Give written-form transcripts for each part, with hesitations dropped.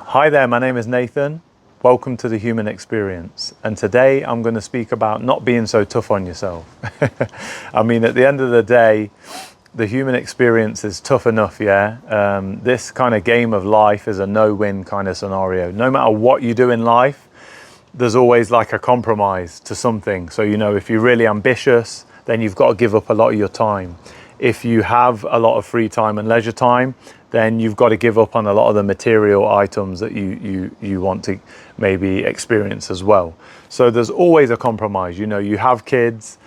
Hi there, my name is Nathan. Welcome to the Human Experience. And today I'm going to speak about not being so tough on yourself. I mean, at the end of the day, the human experience is tough enough, yeah? This kind of game of life is a no-win kind of scenario. No matter what you do in life, there's always like a compromise to something. So, if you're really ambitious, then you've got to give up a lot of your time. If you have a lot of free time and leisure time, then you've got to give up on a lot of the material items that you want to maybe experience as well. So there's always a compromise. You have kids,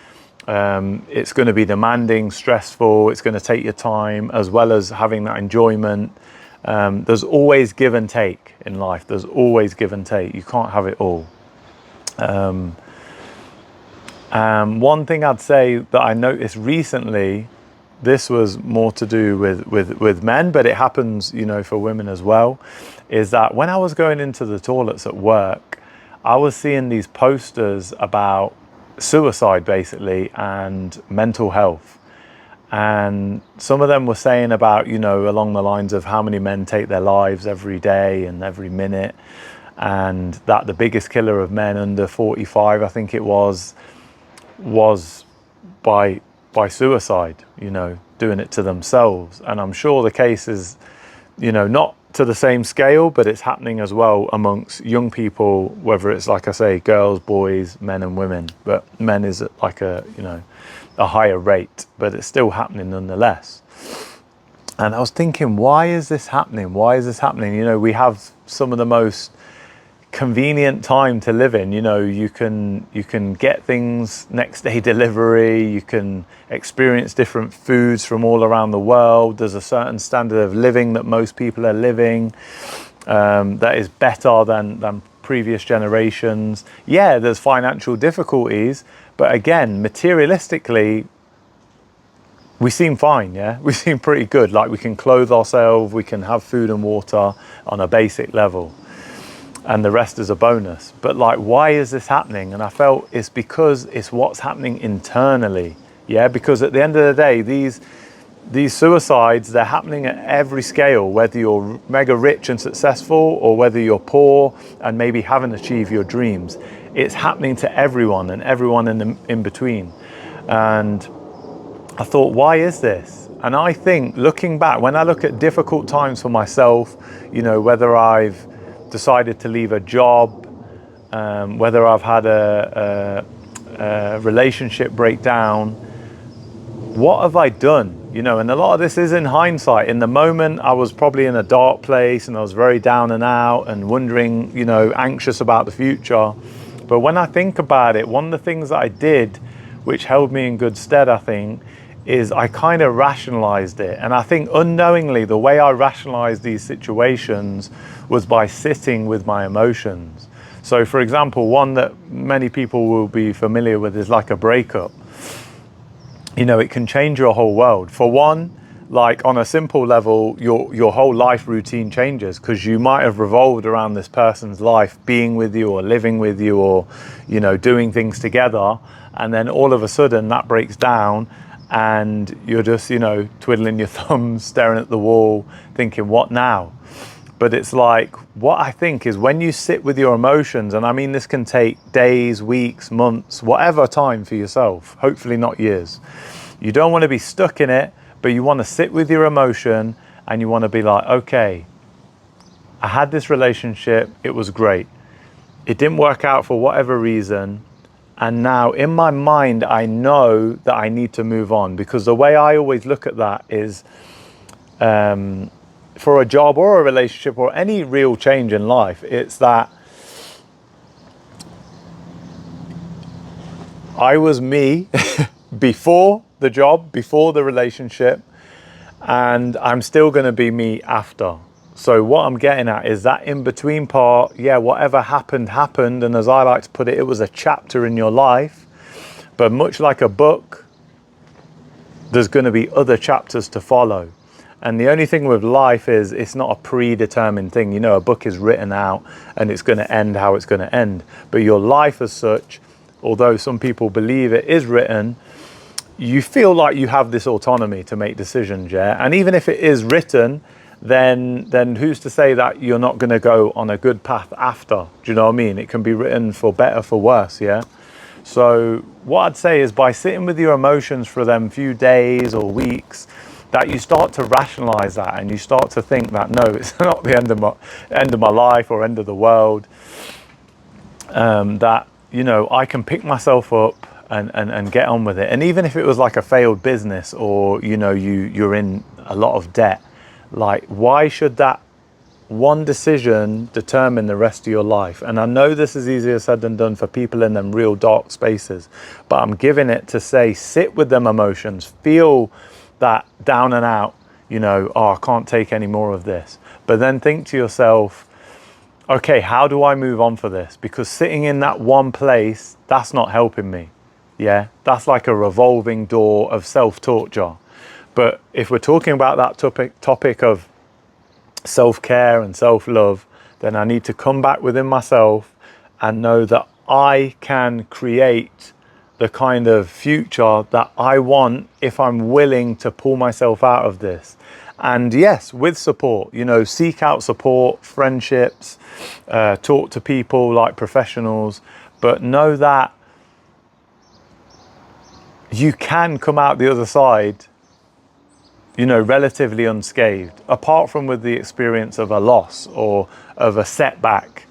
it's going to be demanding, stressful, it's going to take your time, as well as having that enjoyment. There's always give and take in life. There's always give and take. You can't have it all. One thing I'd say that I noticed recently, this was more to do with men, but it happens, for women as well, is that when I was going into the toilets at work, I was seeing these posters about suicide, basically, and mental health. And some of them were saying about, along the lines of how many men take their lives every day and every minute, and that the biggest killer of men under 45, I think it was by suicide, doing it to themselves. And I'm sure the case is, not to the same scale, but it's happening as well amongst young people, whether it's, like I say, girls, boys, men and women. But men is at like a higher rate, but it's still happening nonetheless. And I was thinking, why is this happening? Why is this happening? We have some of the most convenient time to live in. You can get things next day delivery, you can experience different foods from all around the world. There's a certain standard of living that most people are living that is better than previous generations. Yeah, there's financial difficulties, but again, materialistically, we seem fine, yeah? We seem pretty good. Like, we can clothe ourselves, we can have food and water on a basic level, and the rest is a bonus. But like, why is this happening? And I felt it's because it's what's happening internally. Yeah, because at the end of the day, these suicides, they're happening at every scale, whether you're mega rich and successful or whether you're poor and maybe haven't achieved your dreams. It's happening to everyone and everyone in between. And I thought, why is this? And I think, looking back, when I look at difficult times for myself, whether I've decided to leave a job, whether I've had a relationship breakdown, what have I done? And a lot of this is in hindsight. In the moment, I was probably in a dark place and I was very down and out and wondering, anxious about the future. But when I think about it, one of the things that I did, which held me in good stead, I think, is I kind of rationalized it. And I think unknowingly, the way I rationalized these situations was by sitting with my emotions. So for example, one that many people will be familiar with is like a breakup. It can change your whole world. For one, like on a simple level, your whole life routine changes, because you might have revolved around this person's life, being with you or living with you or, doing things together. And then all of a sudden that breaks down and you're just, twiddling your thumbs, staring at the wall, thinking, what now? But it's like, what I think is when you sit with your emotions, and I mean, this can take days, weeks, months, whatever time for yourself, hopefully not years. You don't want to be stuck in it, but you want to sit with your emotion and you want to be like, okay, I had this relationship, it was great. It didn't work out for whatever reason. And now in my mind, I know that I need to move on, because the way I always look at that is, for a job or a relationship or any real change in life, it's that I was me before the job, before the relationship, and I'm still going to be me after. So what I'm getting at is that in between part, yeah, whatever happened, happened. And as I like to put it, it was a chapter in your life. But much like a book, there's going to be other chapters to follow. And the only thing with life is it's not a predetermined thing. A book is written out and it's going to end how it's going to end. But your life as such, although some people believe it is written, you feel like you have this autonomy to make decisions, yeah? And even if it is written, then who's to say that you're not going to go on a good path after? Do you know what I mean? It can be written for better, for worse, yeah? So what I'd say is, by sitting with your emotions for them few days or weeks, that you start to rationalize that, and you start to think that, no, it's not the end of my life or end of the world. That, you know, I can pick myself up and get on with it. And even if it was like a failed business, or, you know, you're in a lot of debt, like, why should that one decision determine the rest of your life? And I know this is easier said than done for people in them real dark spaces, but I'm giving it to say, sit with them emotions, feel that down and out, you know, oh, I can't take any more of this. But then think to yourself, okay, how do I move on for this? Because sitting in that one place, that's not helping me. Yeah, that's like a revolving door of self-torture. But if we're talking about that topic of self-care and self-love, then I need to come back within myself and know that I can create the kind of future that I want if I'm willing to pull myself out of this. And yes, with support, you know, seek out support, friendships, talk to people like professionals, but know that you can come out the other side, you know, relatively unscathed, apart from with the experience of a loss or of a setback.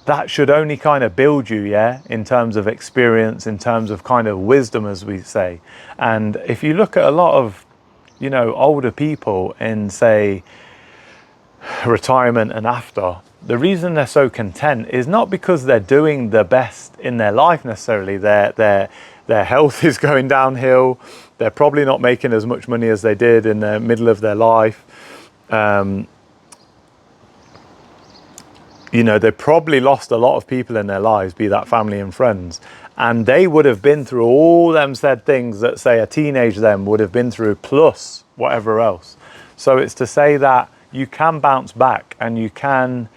That should only kind of build you, yeah, in terms of experience, in terms of kind of wisdom, as we say. And if you look at a lot of, you know, older people in, say, retirement and after, the reason they're so content is not because they're doing the best in their life necessarily. Their health is going downhill. They're probably not making as much money as they did in the middle of their life. You know, they probably lost a lot of people in their lives, be that family and friends. And they would have been through all them said things that, say, a teenage them would have been through, plus whatever else. So it's to say that you can bounce back, and you can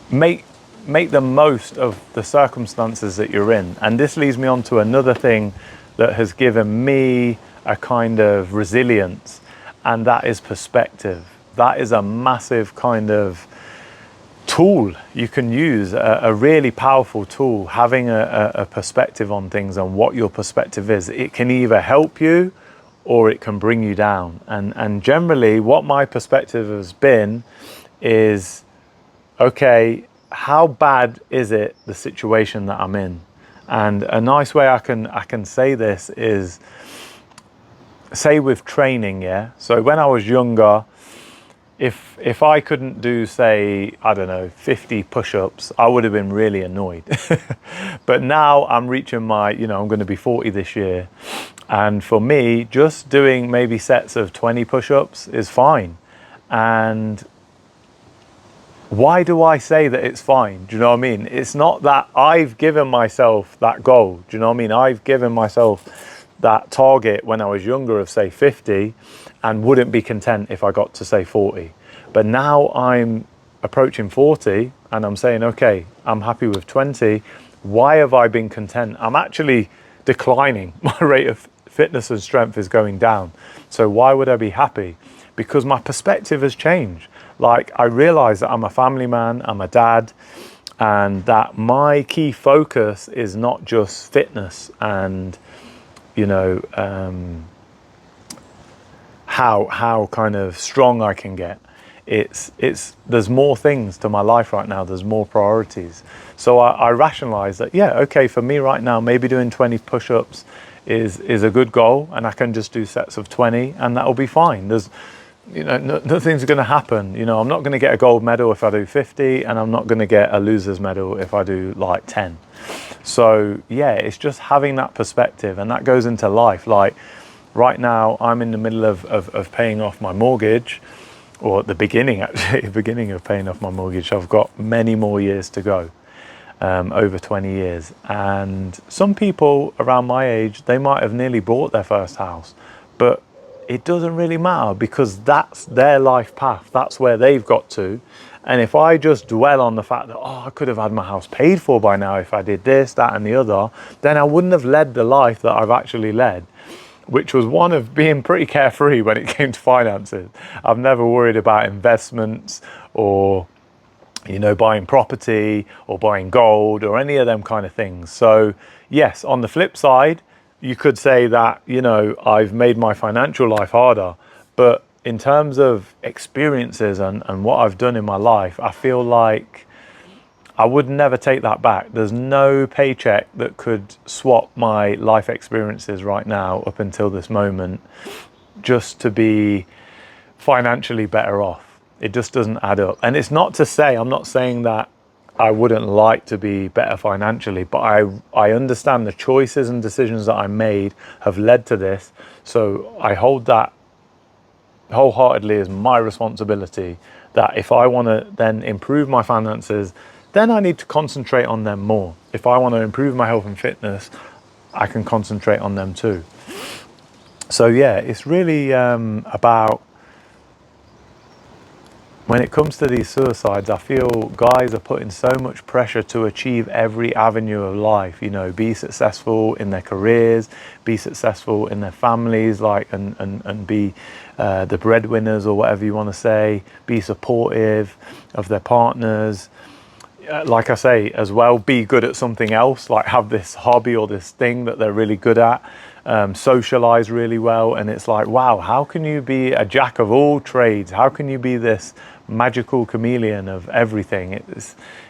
make the most of the circumstances that you're in. And this leads me on to another thing that has given me a kind of resilience, and that is perspective. That is a massive kind of tool you can use, a really powerful tool, having a perspective on things and what your perspective is. It can either help you or it can bring you down. And generally what my perspective has been is, okay, how bad is it, the situation that I'm in? And a nice way I can say this is, say with training, yeah? So when I was younger, if I couldn't do, say, I don't know, 50 push-ups, I would have been really annoyed. But now I'm reaching my, you know, I'm going to be 40 this year. And for me, just doing maybe sets of 20 push-ups is fine. And why do I say that it's fine? Do you know what I mean? It's not that I've given myself that goal. Do you know what I mean? I've given myself that target when I was younger of, say, 50, and wouldn't be content if I got to, say, 40. But now I'm approaching 40 and I'm saying, okay, I'm happy with 20. Why have I been content? I'm actually declining. My rate of fitness and strength is going down. So why would I be happy? Because my perspective has changed. Like, I realize that I'm a family man, I'm a dad, and that my key focus is not just fitness and, you know, how kind of strong I can get. It's there's more things to my life right now. There's more priorities. So I rationalize that, yeah, okay, for me right now, maybe doing 20 push-ups is a good goal, and I can just do sets of 20 and that'll be fine. There's, you know, nothing's going to happen. You know, I'm not going to get a gold medal if I do 50, and I'm not going to get a loser's medal if I do like 10. So yeah, it's just having that perspective, and that goes into life. Like, right now, I'm in the middle of paying off my mortgage, or at the beginning, actually, the beginning of paying off my mortgage. I've got many more years to go, over 20 years. And some people around my age, they might have nearly bought their first house, but it doesn't really matter, because that's their life path. That's where they've got to. And if I just dwell on the fact that, oh, I could have had my house paid for by now if I did this, that, and the other, then I wouldn't have led the life that I've actually led. which was one of being pretty carefree when it came to finances. I've never worried about investments or, you know, buying property or buying gold or any of them kind of things. So yes, on the flip side, you could say that, you know, I've made my financial life harder, but in terms of experiences and what I've done in my life, I feel like I would never take that back. There's no paycheck that could swap my life experiences right now up until this moment just to be financially better off. It just doesn't add up. And it's not to say, I'm not saying that I wouldn't like to be better financially, but I understand the choices and decisions that I made have led to this. So I hold that wholeheartedly as my responsibility, that if I want to then improve my finances, then I need to concentrate on them more. If I want to improve my health and fitness, I can concentrate on them too. So yeah, it's really about, when it comes to these suicides, I feel guys are putting so much pressure to achieve every avenue of life, you know, be successful in their careers, be successful in their families, like, and be the breadwinners or whatever you want to say, be supportive of their partners. Like I say, as well, be good at something else, like have this hobby or this thing that they're really good at, socialize really well. And it's like, wow, how can you be a jack of all trades? How can you be this magical chameleon of everything?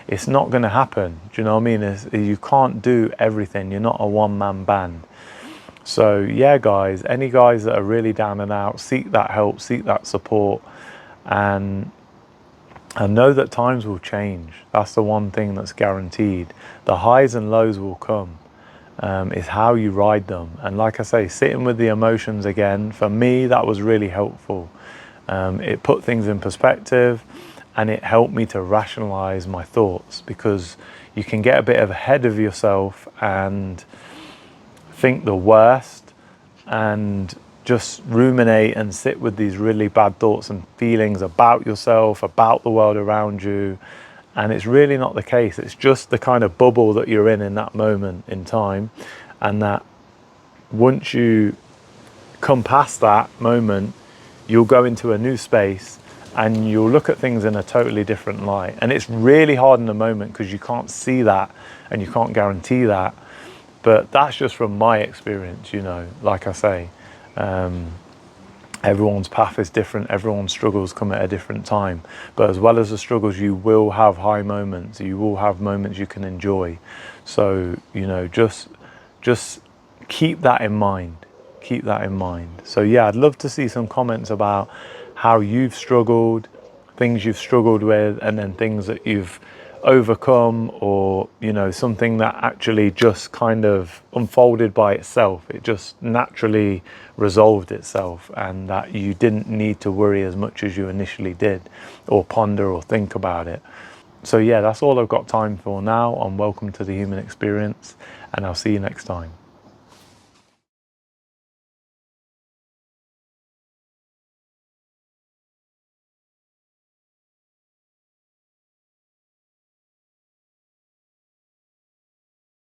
It's not going to happen. Do you know what I mean? You can't do everything. You're not a one-man band. So yeah, guys, any guys that are really down and out, seek that help, seek that support, and know that times will change. That's the one thing that's guaranteed. The highs and lows will come. It's how you ride them. And like I say, sitting with the emotions again, for me, that was really helpful. It put things in perspective, and it helped me to rationalize my thoughts, because you can get a bit ahead of yourself and think the worst and just ruminate and sit with these really bad thoughts and feelings about yourself, about the world around you. And it's really not the case. It's just the kind of bubble that you're in that moment in time. And that once you come past that moment, you'll go into a new space and you'll look at things in a totally different light. And it's really hard in the moment because you can't see that and you can't guarantee that. But that's just from my experience, you know, like I say. Everyone's path is different, everyone's struggles come at a different time, but as well as the struggles, you will have high moments, you will have moments you can enjoy. So, you know, just keep that in mind, So yeah, I'd love to see some comments about how you've struggled, things you've struggled with, and then things that you've overcome, or, you know, something that actually just kind of unfolded by itself. It just naturally resolved itself, and that you didn't need to worry as much as you initially did, or ponder or think about it. So yeah, that's all I've got time for now on Welcome to the Human Experience, and I'll see you next time.